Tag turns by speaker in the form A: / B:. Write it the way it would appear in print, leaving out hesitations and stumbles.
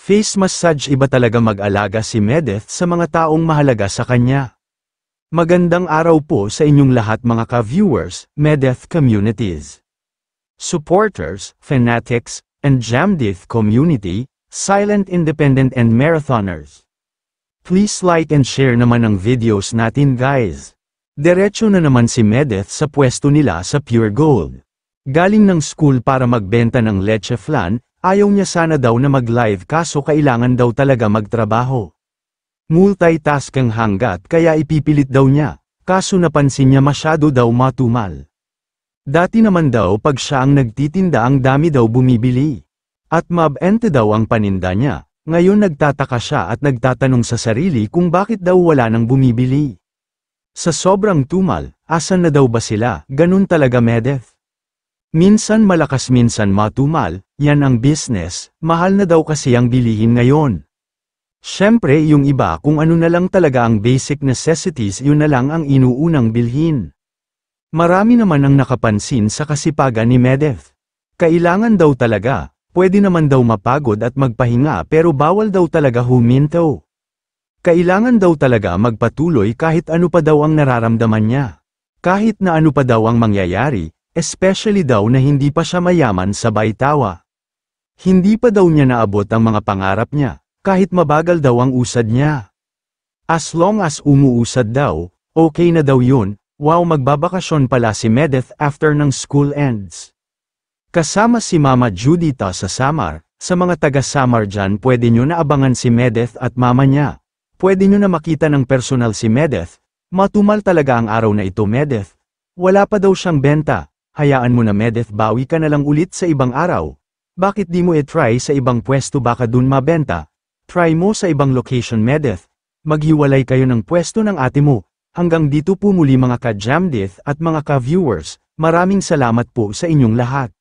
A: Face massage. Iba talaga mag-alaga si Medeth sa mga taong mahalaga sa kanya. Magandang araw po sa inyong lahat mga ka-viewers, Medeth communities, supporters, fanatics, and Jamdith community, silent independent and marathoners. Please like and share naman ang videos natin guys. Diretso na naman si Medeth sa pwesto nila sa Pure Gold. Galing ng school para magbenta ng leche flan, ayaw niya sana daw na mag-live kaso kailangan daw talaga magtrabaho. Multitask ang hanggat kaya ipipilit daw niya, kaso napansin niya masyado daw matumal. Dati naman daw pag siya ang nagtitinda ang dami daw bumibili. At mabente daw ang paninda niya, ngayon nagtataka siya at nagtatanong sa sarili kung bakit daw wala nang bumibili. Sa sobrang tumal, asan na daw ba sila? Ganun talaga Medeth. Minsan malakas minsan matumal, yan ang business, mahal na daw kasi ang bilihin ngayon. Siyempre yung iba kung ano na lang talaga ang basic necessities yun na lang ang inuunang bilhin. Marami naman ang nakapansin sa kasipagan ni Medeth. Kailangan daw talaga, pwede naman daw mapagod at magpahinga pero bawal daw talaga huminto. Kailangan daw talaga magpatuloy kahit ano pa daw ang nararamdaman niya. Kahit na ano pa daw ang mangyayari, especially daw na hindi pa siya mayaman sa Baitawa. Hindi pa daw niya naabot ang mga pangarap niya, kahit mabagal daw ang usad niya. As long as umuusad daw, okay na daw yun. Wow, magbabakasyon pala si Medeth after ng school ends. Kasama si Mama Judita sa Samar, sa mga taga Samar dyan pwede nyo na abangan si Medeth at mama niya. Pwede nyo na makita ng personal si Medeth, matumal talaga ang araw na ito Medeth. Wala pa daw siyang benta. Hayaan mo na Medeth, bawi ka na lang ulit sa ibang araw. Bakit di mo i-try sa ibang pwesto baka dun mabenta? Try mo sa ibang location Medeth. Maghiwalay kayo ng pwesto ng ate mo. Hanggang dito po muli mga ka-Jamdith at mga ka-viewers, maraming salamat po sa inyong lahat.